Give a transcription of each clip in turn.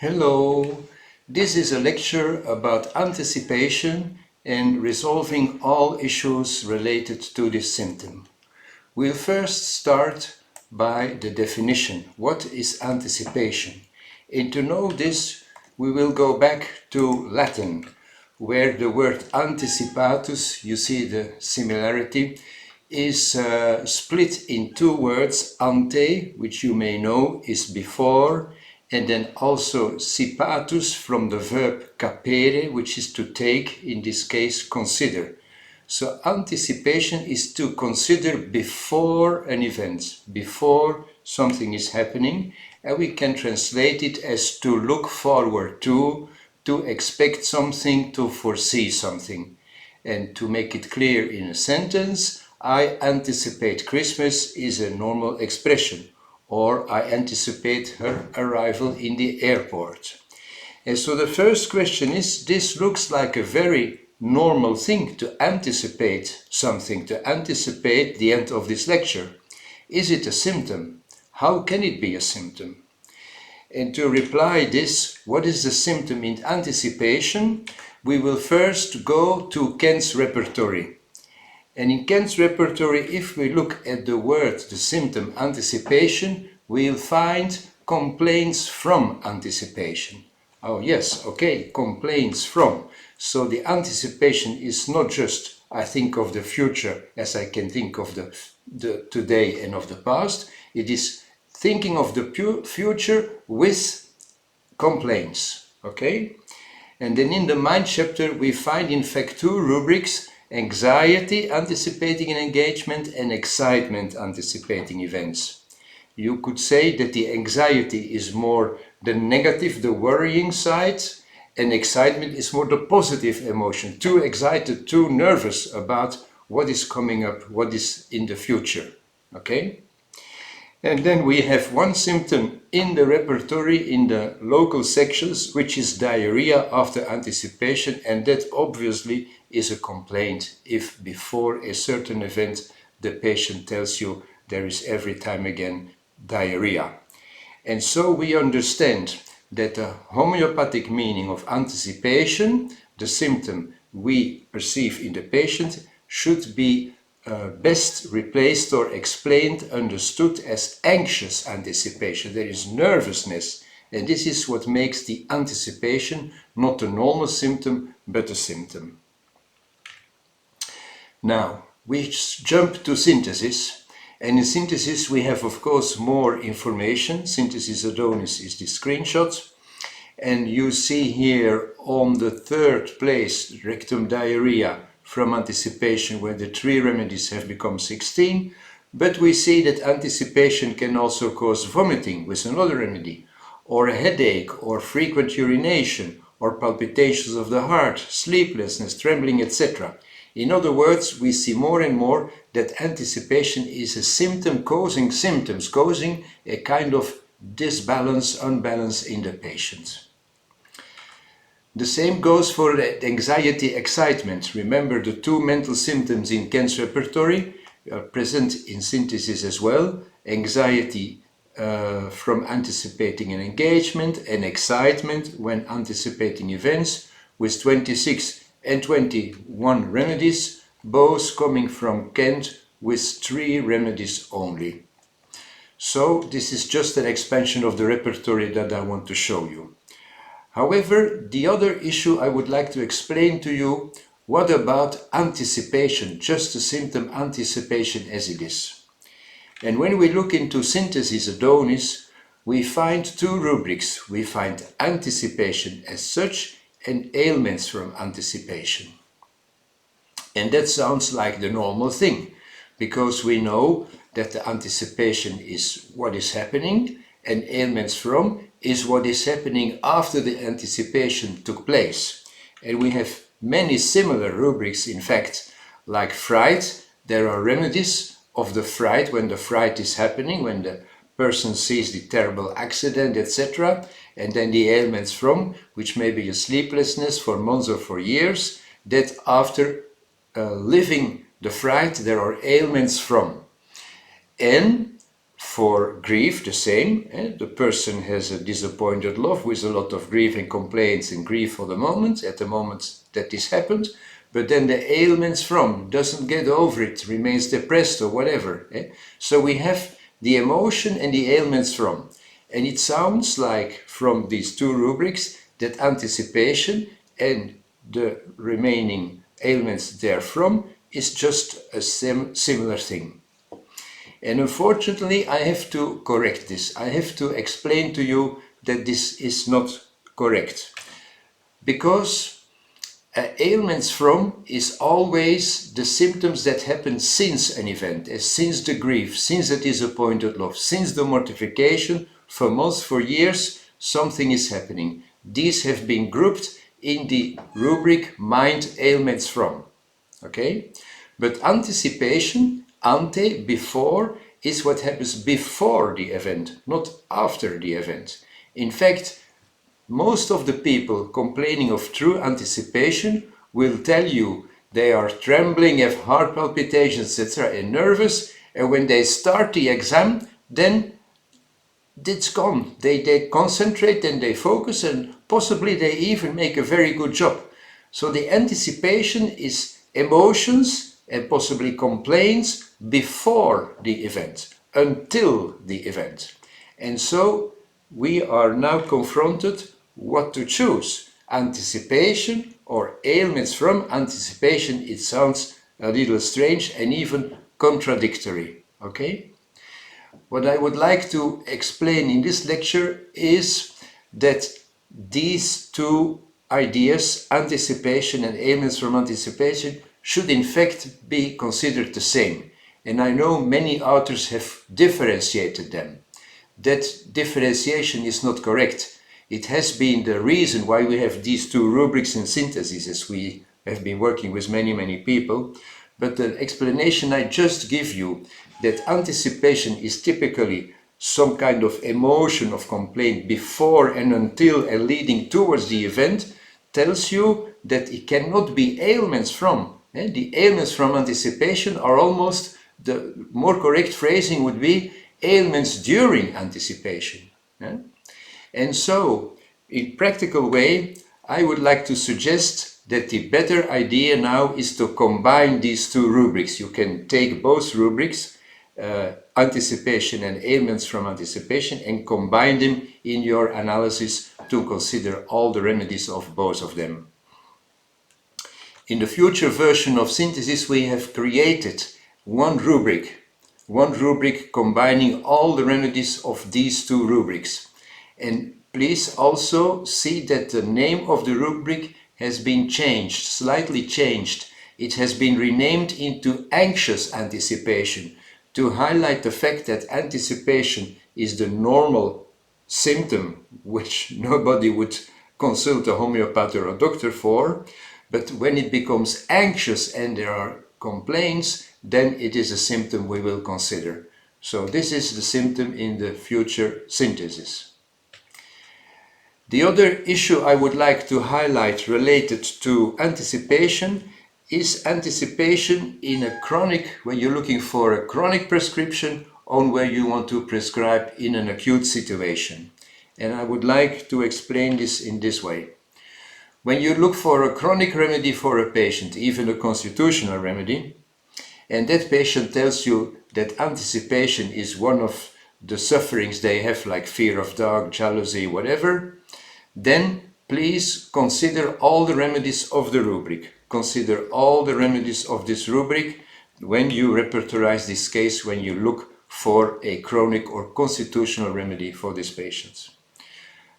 Hello, this is a lecture about anticipation and resolving all issues related to this symptom. We'll first start by the definition. What is anticipation? And to know this, we will go back to Latin, where the word anticipatus, you see the similarity, is split in two words, ante, which you may know is before, and then also sipatus from the verb capere, which is to take, in this case consider. So anticipation is to consider before an event, before something is happening, and we can translate it as to look forward to expect something, to foresee something. And to make it clear in a sentence, I anticipate Christmas is a normal expression, or I anticipate her arrival in the airport. And so the first question is, this looks like a very normal thing to anticipate something, to anticipate the end of this lecture. Is it a symptom? How can it be a symptom? And to reply this, what is the symptom in anticipation? We will first go to Kent's repertory. And in Kent's repertory, if we look at the word, the symptom anticipation, we'll find complaints from anticipation. Oh yes, okay, complaints from. So the anticipation is not just I think of the future as I can think of the today and of the past. It is thinking of the future with complaints, okay? And then in the mind chapter we find in fact two rubrics: anxiety anticipating an engagement and excitement anticipating events. You could say that the anxiety is more the negative, the worrying side, and excitement is more the positive emotion, too excited, too nervous about what is coming up, what is in the future, okay? And then we have one symptom in the repertory, in the local sections, which is diarrhea after anticipation, and that obviously is a complaint if before a certain event the patient tells you there is every time again diarrhea. And so we understand that the homeopathic meaning of anticipation, the symptom we perceive in the patient, should be best replaced or explained, understood as anxious anticipation. There is nervousness, and this is what makes the anticipation not a normal symptom, but a symptom. Now, we jump to synthesis, and in synthesis we have of course more information. Synthesis Adonis is the screenshot, and you see here on the third place rectum diarrhea from anticipation, where the 3 remedies have become 16, but we see that anticipation can also cause vomiting with another remedy, or a headache, or frequent urination, or palpitations of the heart, sleeplessness, trembling, etc. In other words, we see more and more that anticipation is a symptom causing symptoms, causing a kind of disbalance, unbalance in the patient. The same goes for the anxiety excitement. Remember, the two mental symptoms in Kent's repertory are present in synthesis as well. Anxiety from anticipating an engagement, and excitement when anticipating events, with 26 and 21 remedies, both coming from Kent with 3 remedies only. So this is just an expansion of the repertory that I want to show you. However, the other issue I would like to explain to you, what about anticipation, just the symptom anticipation as it is? And when we look into synthesis Adonis, we find 2 rubrics. We find anticipation as such and ailments from anticipation. And that sounds like the normal thing, because we know that the anticipation is what is happening, and ailments from is what is happening after the anticipation took place. And we have many similar rubrics, in fact, like fright. There are remedies of the fright when the fright is happening, when the person sees the terrible accident, etc. And then the ailments from, which may be a sleeplessness for months or for years, that after living the fright, there are ailments from. And For grief, the same. The person has a disappointed love with a lot of grief and complaints and grief for the moment, at the moment that this happened, but then the ailments from doesn't get over it, remains depressed or whatever. So we have the emotion and the ailments from. And it sounds like from these two rubrics that anticipation and the remaining ailments therefrom is just a similar thing. And unfortunately, I have to correct this. I have to explain to you that this is not correct. Because ailments from is always the symptoms that happen since an event, since the grief, since the disappointed love, since the mortification, for months, for years, something is happening. These have been grouped in the rubric mind ailments from. Okay? But anticipation, ante, before, is what happens before the event, not after the event. In fact, most of the people complaining of true anticipation will tell you they are trembling, have heart palpitations, etc., and nervous, and when they start the exam, then it's gone. They concentrate and they focus, and possibly they even make a very good job. So the anticipation is emotions and possibly complaints before the event, until the event. And so we are now confronted what to choose, anticipation or ailments from anticipation. It sounds a little strange and even contradictory, okay? What I would like to explain in this lecture is that these two ideas, anticipation and ailments from anticipation, should in fact be considered the same. And I know many authors have differentiated them. That differentiation is not correct. It has been the reason why we have these two rubrics and syntheses. We have been working with many people. But the explanation I just give you, that anticipation is typically some kind of emotion of complaint before and until and leading towards the event, tells you that it cannot be ailments from. The ailments from anticipation are almost, the more correct phrasing would be ailments during anticipation. And so, in practical way, I would like to suggest that the better idea now is to combine these two rubrics. You can take both rubrics, anticipation and ailments from anticipation, and combine them in your analysis to consider all the remedies of both of them. In the future version of synthesis, we have created one rubric combining all the remedies of these two rubrics. And please also see that the name of the rubric has been changed, slightly changed. It has been renamed into anxious anticipation to highlight the fact that anticipation is the normal symptom which nobody would consult a homeopath or a doctor for. But when it becomes anxious and there are complaints, then it is a symptom we will consider. So this is the symptom in the future synthesis. The other issue I would like to highlight related to anticipation is anticipation in a chronic, when you're looking for a chronic prescription on where you want to prescribe in an acute situation. And I would like to explain this in this way. When you look for a chronic remedy for a patient, even a constitutional remedy, and that patient tells you that anticipation is one of the sufferings they have, like fear of dog, jealousy, whatever, then please consider all the remedies of the rubric. Consider all the remedies of this rubric when you repertorize this case, when you look for a chronic or constitutional remedy for these patients.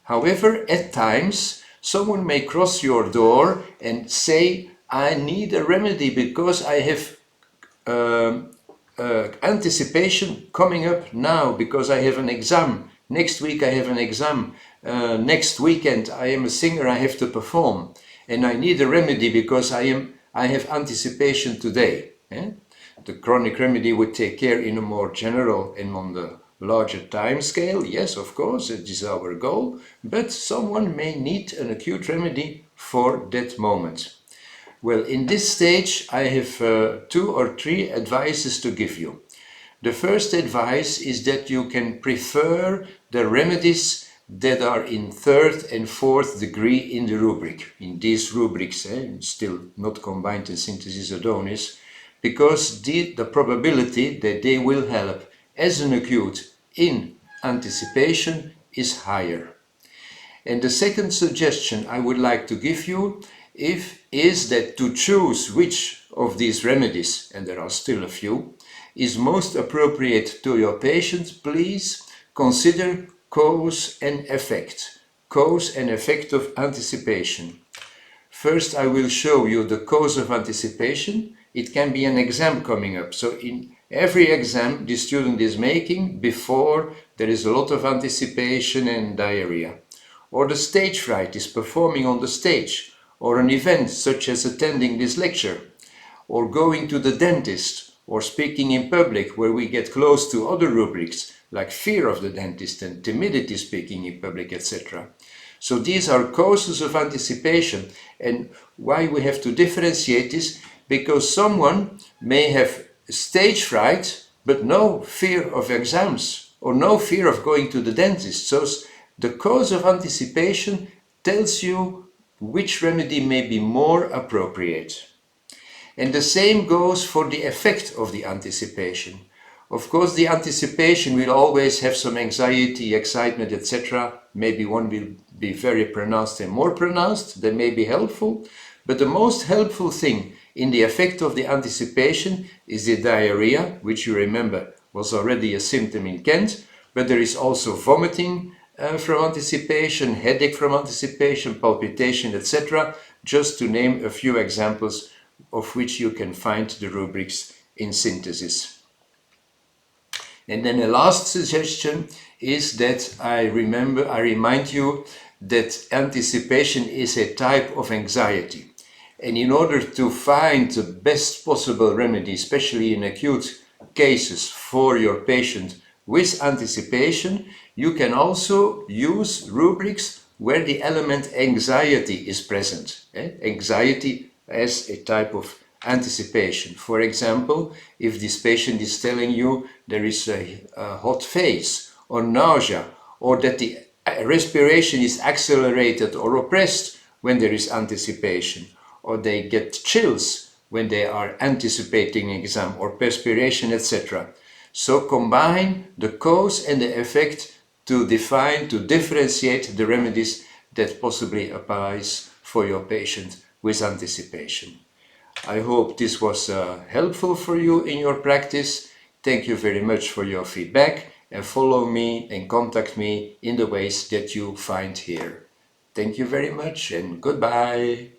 However, at times, someone may cross your door and say, I need a remedy because I have anticipation coming up now, because I have an exam. Next week I have an exam. Next weekend I am a singer, I have to perform. And I need a remedy because I have anticipation today. The chronic remedy would take care in a more general and on the larger time scale. Yes, of course, it is our goal. But someone may need an acute remedy for that moment. Well, in this stage, I have 2 or 3 advices to give you. The first advice is that you can prefer the remedies that are in third and fourth degree in the rubric, in these rubrics, still not combined in synthesis adonis, because the probability that they will help as an acute in anticipation is higher. And the second suggestion I would like to give you is that to choose which of these remedies, and there are still a few, is most appropriate to your patient, please consider cause and effect. Cause and effect of anticipation. First, I will show you the cause of anticipation. It can be an exam coming up. So in every exam the student is making before, there is a lot of anticipation and diarrhea. Or the stage fright is performing on the stage, or an event such as attending this lecture, or going to the dentist, or speaking in public where we get close to other rubrics like fear of the dentist and timidity speaking in public, etc. So these are causes of anticipation, and why we have to differentiate this, because someone may have stage fright but no fear of exams or no fear of going to the dentist. So the cause of anticipation tells you which remedy may be more appropriate. And the same goes for the effect of the anticipation. Of course, the anticipation will always have some anxiety, excitement, etc. Maybe one will be very pronounced and more pronounced. They may be helpful. But the most helpful thing in the effect of the anticipation is the diarrhea, which you remember was already a symptom in Kent. But there is also vomiting from anticipation, headache from anticipation, palpitation, etc. Just to name a few examples of which you can find the rubrics in synthesis. And then a last suggestion is that I remind you that anticipation is a type of anxiety. And in order to find the best possible remedy, especially in acute cases for your patient with anticipation, you can also use rubrics where the element anxiety is present. Anxiety as a type of anticipation. For example, if this patient is telling you there is a hot face or nausea, or that the respiration is accelerated or oppressed when there is anticipation, or they get chills when they are anticipating exam, or perspiration, etc. So combine the cause and the effect to differentiate the remedies that possibly applies for your patient with anticipation. I hope this was helpful for you in your practice. Thank you very much for your feedback, and follow me and contact me in the ways that you find here. Thank you very much and goodbye.